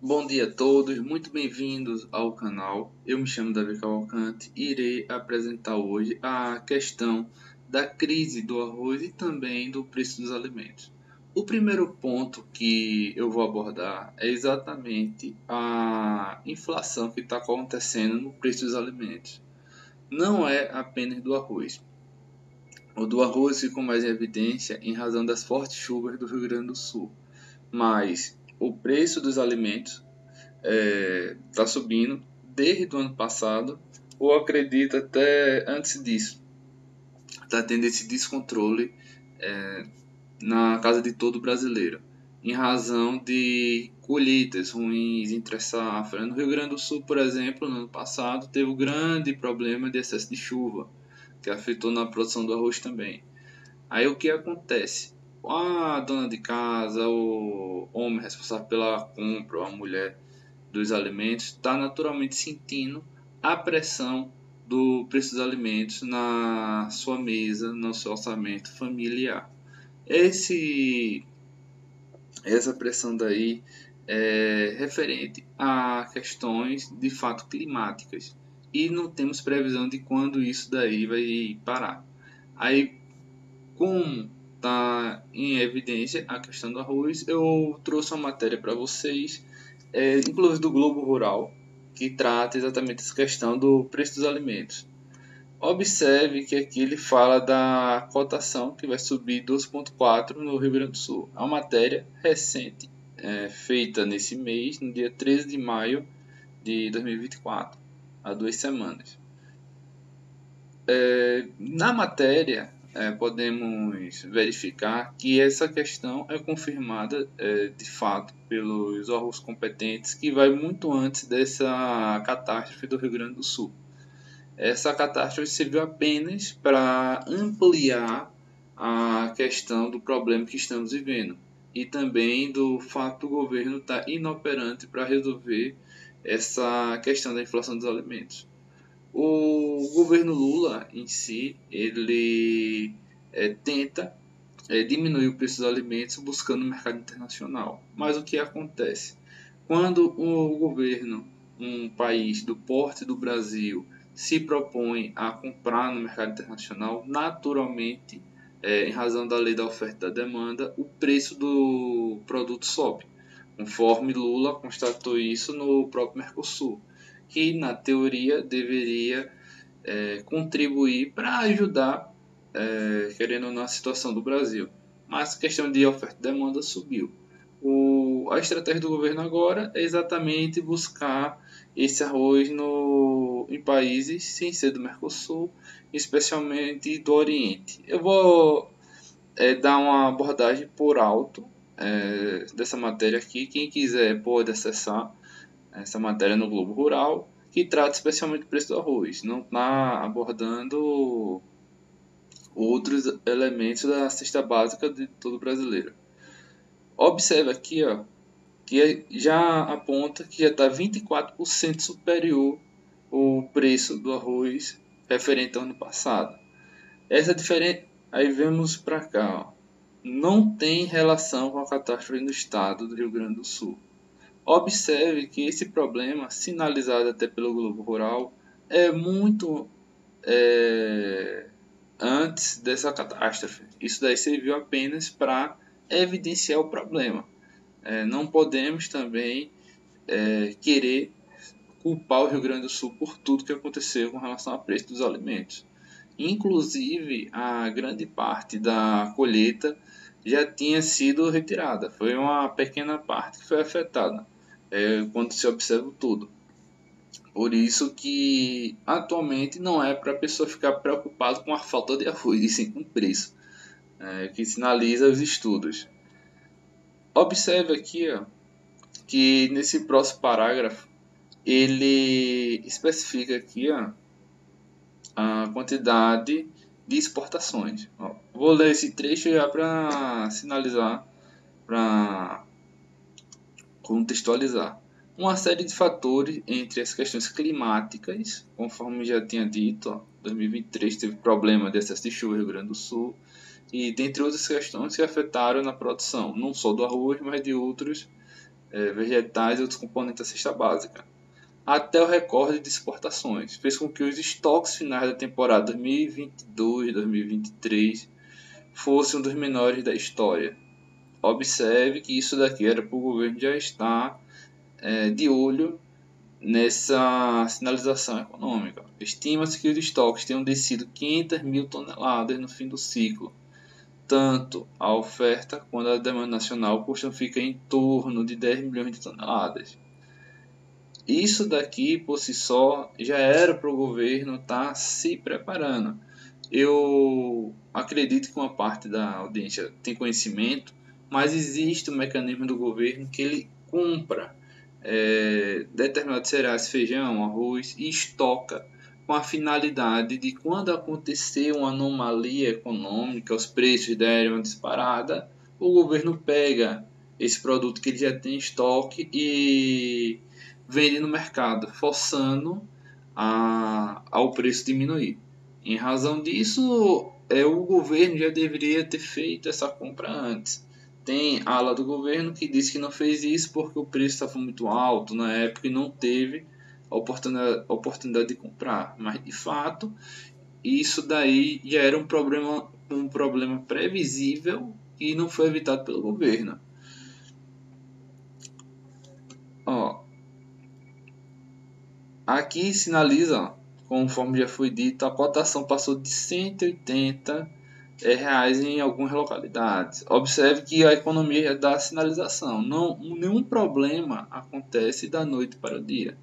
Bom dia a todos, muito bem-vindos ao canal. Eu me chamo Davi Cavalcante e irei apresentar hoje a questão da crise do arroz e também do preço dos alimentos. O primeiro ponto que eu vou abordar é exatamente a inflação que está acontecendo no preço dos alimentos. Não é apenas do arroz. O do arroz ficou mais em evidência em razão das fortes chuvas do Rio Grande do Sul, mas o preço dos alimentos está subindo desde o ano passado, ou acredito até antes disso. Está tendo esse descontrole na casa de todo brasileiro, em razão de colheitas ruins entre safra. No Rio Grande do Sul, por exemplo, no ano passado, teve um grande problema de excesso de chuva, que afetou na produção do arroz também. Aí o que acontece? A dona de casa, o homem responsável pela compra, ou a mulher dos alimentos, está naturalmente sentindo a pressão do preço dos alimentos na sua mesa, no seu orçamento familiar. Essa pressão daí é referente a questões de fato climáticas e não temos previsão de quando isso daí vai parar. Aí, como está em evidência a questão do arroz, eu trouxe uma matéria para vocês, inclusive do Globo Rural, que trata exatamente essa questão do preço dos alimentos. Observe que aqui ele fala da cotação que vai subir 2,4 no Rio Grande do Sul. É uma matéria recente, feita nesse mês, no dia 13 de maio de 2024, há 2 semanas. Na matéria, podemos verificar que essa questão é confirmada de fato pelos órgãos competentes, que vai muito antes dessa catástrofe do Rio Grande do Sul. Essa catástrofe serviu apenas para ampliar a questão do problema que estamos vivendo e também do fato do governo estar inoperante para resolver essa questão da inflação dos alimentos. O governo Lula em si, ele tenta diminuir o preço dos alimentos buscando o mercado internacional. Mas o que acontece? Quando o governo, um país do porte do Brasil, se propõe a comprar no mercado internacional, naturalmente, em razão da lei da oferta e da demanda, o preço do produto sobe, conforme Lula constatou isso no próprio Mercosul, que na teoria deveria contribuir para ajudar, querendo ou não, a situação do Brasil. Mas a questão de oferta e demanda subiu. A estratégia do governo agora é exatamente buscar esse arroz em países sem ser do Mercosul, especialmente do Oriente. Eu vou dar uma abordagem por alto dessa matéria aqui. Quem quiser pode acessar essa matéria no Globo Rural, que trata especialmente do preço do arroz. Não está abordando outros elementos da cesta básica de todo brasileiro. Observe aqui, ó, que já aponta que já está 24% superior o preço do arroz referente ao ano passado. Essa diferença, aí vemos para cá, ó, não tem relação com a catástrofe no estado do Rio Grande do Sul. Observe que esse problema, sinalizado até pelo Globo Rural, é muito antes dessa catástrofe. Isso daí serviu apenas para evidenciar o problema. Não podemos também querer culpar o Rio Grande do Sul por tudo que aconteceu com relação ao preço dos alimentos. Inclusive, a grande parte da colheita já tinha sido retirada. Foi uma pequena parte que foi afetada, quando se observa tudo. Por isso que atualmente não é para a pessoa ficar preocupada com a falta de arroz, e sim com o preço, que sinaliza os estudos. Observe aqui, ó, que nesse próximo parágrafo ele especifica aqui, ó, a quantidade de exportações. Ó, vou ler esse trecho já para sinalizar, para contextualizar. Uma série de fatores entre as questões climáticas, conforme já tinha dito, ó, 2023 teve problema de excesso de chuva no Rio Grande do Sul, e dentre outras questões que afetaram na produção, não só do arroz, mas de outros vegetais e outros componentes da cesta básica, até o recorde de exportações. Fez com que os estoques finais da temporada 2022-2023 fossem um dos menores da história. Observe que isso daqui era para o governo já estar de olho nessa sinalização econômica. Estima-se que os estoques tenham descido 500 mil toneladas no fim do ciclo. Tanto a oferta quanto a demanda nacional costumam ficar em torno de 10 milhões de toneladas. Isso daqui, por si só, já era para o governo estar se preparando. Eu acredito que uma parte da audiência tem conhecimento, mas existe um mecanismo do governo que ele compra determinados cereais, feijão, arroz, e estoca com a finalidade de, quando acontecer uma anomalia econômica, os preços derem uma disparada, o governo pega esse produto que ele já tem em estoque e vende no mercado, forçando ao preço diminuir. Em razão disso, o governo já deveria ter feito essa compra antes. Tem a ala do governo que disse que não fez isso porque o preço estava muito alto na época e não teve a oportunidade de comprar. Mas, de fato, isso daí já era um problema previsível e não foi evitado pelo governo. Ó, aqui sinaliza, conforme já foi dito, a cotação passou de 180 reais em algumas localidades. Observe que a economia já dá sinalização. Nenhum problema acontece da noite para o dia.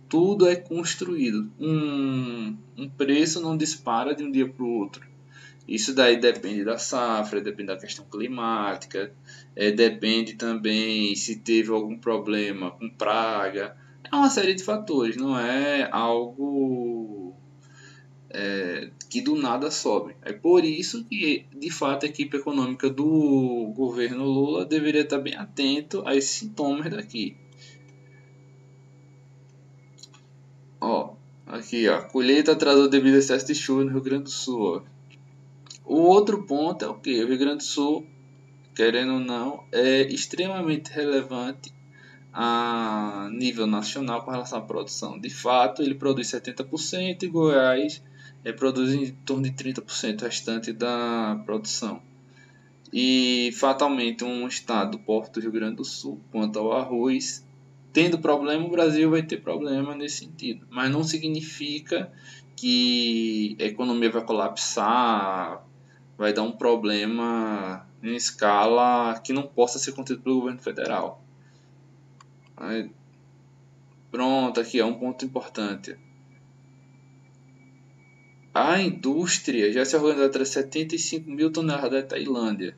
Tudo é construído. Um preço não dispara de um dia para o outro. Isso daí depende da safra, depende da questão climática, depende também se teve algum problema com praga. É uma série de fatores, não é algo que do nada sobe. É por isso que, de fato, a equipe econômica do governo Lula deveria estar bem atento a esses sintomas daqui. Ó, aqui, ó, colheita atrasou devido a excesso de chuva no Rio Grande do Sul. Ó. O outro ponto é o que? O Rio Grande do Sul, querendo ou não, é extremamente relevante a nível nacional com relação à produção. De fato, ele produz 70% e Goiás produz em torno de 30% restante da produção. E fatalmente um estado, Porto do Rio Grande do Sul, quanto ao arroz, tendo problema, o Brasil vai ter problema nesse sentido. Mas não significa que a economia vai colapsar, vai dar um problema em escala que não possa ser contido pelo governo federal. Aí, pronto, aqui é um ponto importante. A indústria já se organizou atrás de 75 mil toneladas da Tailândia.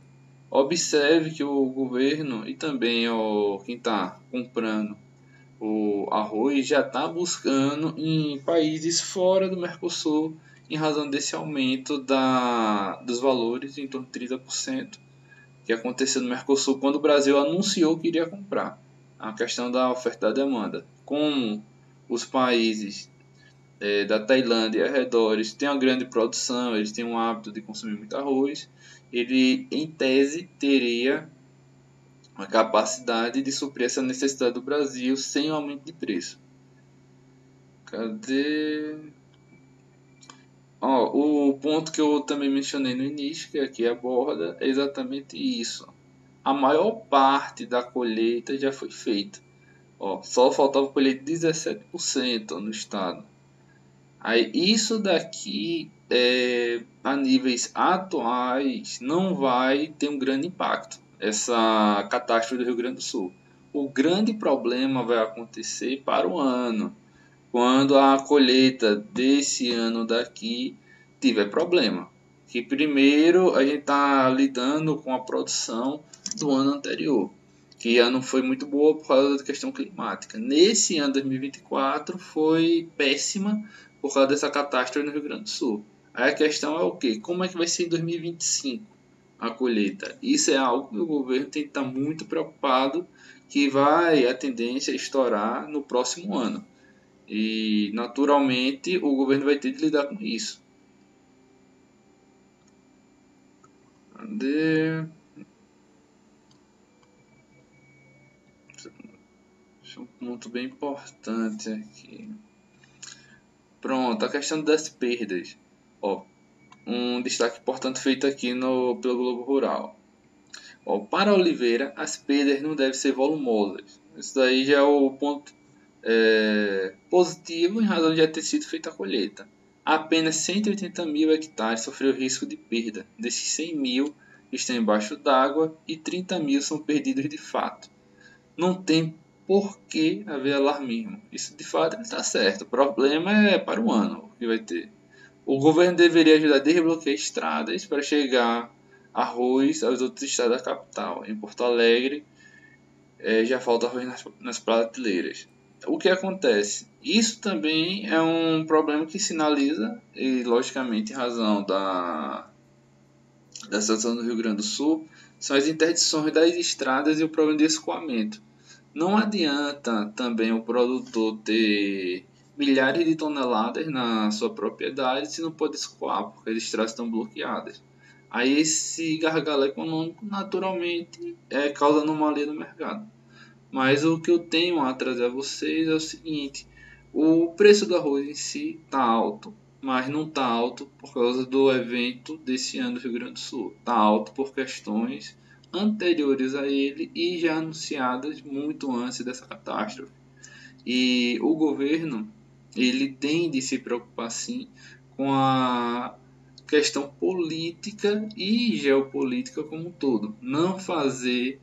Observe que o governo e também quem está comprando o arroz já está buscando em países fora do Mercosul em razão desse aumento dos valores em torno de 30% que aconteceu no Mercosul quando o Brasil anunciou que iria comprar. A questão da oferta e da demanda. Como os países da Tailândia e arredores têm uma grande produção, eles têm um hábito de consumir muito arroz, ele em tese teria a capacidade de suprir essa necessidade do Brasil sem aumento de preço. Cadê? O ponto que eu também mencionei no início, que aqui aborda, é exatamente isso. A maior parte da colheita já foi feita. Só faltava colher 17% no estado. Aí, isso daqui, a níveis atuais, não vai ter um grande impacto, essa catástrofe do Rio Grande do Sul. O grande problema vai acontecer para o ano, quando a colheita desse ano daqui tiver problema. Que primeiro a gente está lidando com a produção do ano anterior, que já não foi muito boa por causa da questão climática. Nesse ano 2024 foi péssima por causa dessa catástrofe no Rio Grande do Sul. Aí a questão é o que? Como é que vai ser em 2025 a colheita? Isso é algo que o governo tem que estar muito preocupado, que vai a tendência a estourar no próximo ano. E naturalmente o governo vai ter de lidar com isso. Cadê? Um ponto bem importante aqui. Pronto, a questão das perdas. Ó, um destaque importante feito aqui pelo Globo Rural. Ó, para a oliveira, as perdas não devem ser volumosas. Isso daí já é o ponto positivo em razão de já ter sido feita a colheita. Apenas 180 mil hectares sofreu risco de perda. Desses 100 mil estão embaixo d'água e 30 mil são perdidos de fato. Não tem por que haver alarmismo. Isso de fato está certo. O problema é para o ano que vai ter. O governo deveria ajudar a desbloquear estradas para chegar arroz aos outros estados da capital. Em Porto Alegre já falta arroz nas prateleiras. O que acontece? Isso também é um problema que sinaliza, e logicamente em razão da situação do Rio Grande do Sul, são as interdições das estradas e o problema de escoamento. Não adianta também o produtor ter milhares de toneladas na sua propriedade se não pode escoar, porque as estradas estão bloqueadas. Aí esse gargalo econômico naturalmente causa anomalia no mercado. Mas o que eu tenho a trazer a vocês é o seguinte: o preço do arroz em si está alto, mas não está alto por causa do evento desse ano do Rio Grande do Sul. Está alto por questões anteriores a ele e já anunciadas muito antes dessa catástrofe. E o governo ele tem de se preocupar sim com a questão política e geopolítica como um todo. Não fazer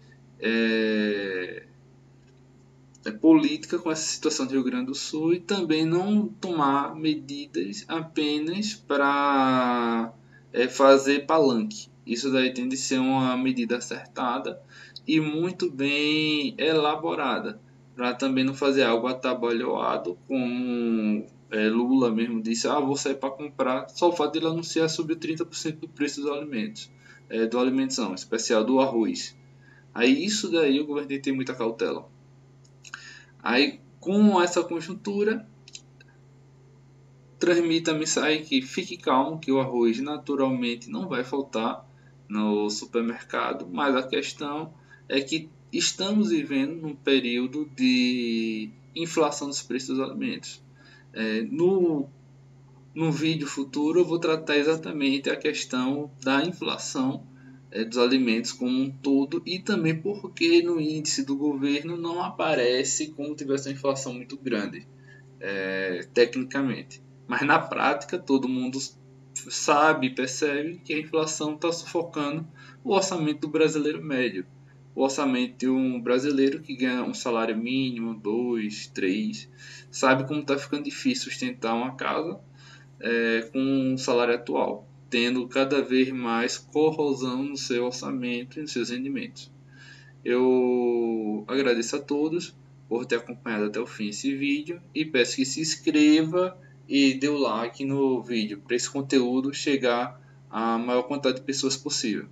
política com essa situação do Rio Grande do Sul e também não tomar medidas apenas para fazer palanque. Isso daí tem de ser uma medida acertada e muito bem elaborada, para também não fazer algo atabalhoado, como Lula mesmo disse: vou sair para comprar, só o fato de ele anunciar subir 30% do preço dos alimentos, do alimento não, especial do arroz. Aí isso daí o governo tem que ter muita cautela. Aí, com essa conjuntura, transmita a mensagem que fique calmo, que o arroz naturalmente não vai faltar no supermercado, mas a questão é que estamos vivendo num período de inflação dos preços dos alimentos. No vídeo futuro eu vou tratar exatamente a questão da inflação dos alimentos como um todo e também porque no índice do governo não aparece como tivesse uma inflação muito grande, tecnicamente. Mas na prática todo mundo sabe e percebe que a inflação está sufocando o orçamento do brasileiro médio. O orçamento de um brasileiro que ganha um salário mínimo, 2, 3, sabe como está ficando difícil sustentar uma casa com o salário atual, tendo cada vez mais corrosão no seu orçamento e nos seus rendimentos. Eu agradeço a todos por ter acompanhado até o fim esse vídeo e peço que se inscreva e dê o like no vídeo para esse conteúdo chegar à maior quantidade de pessoas possível.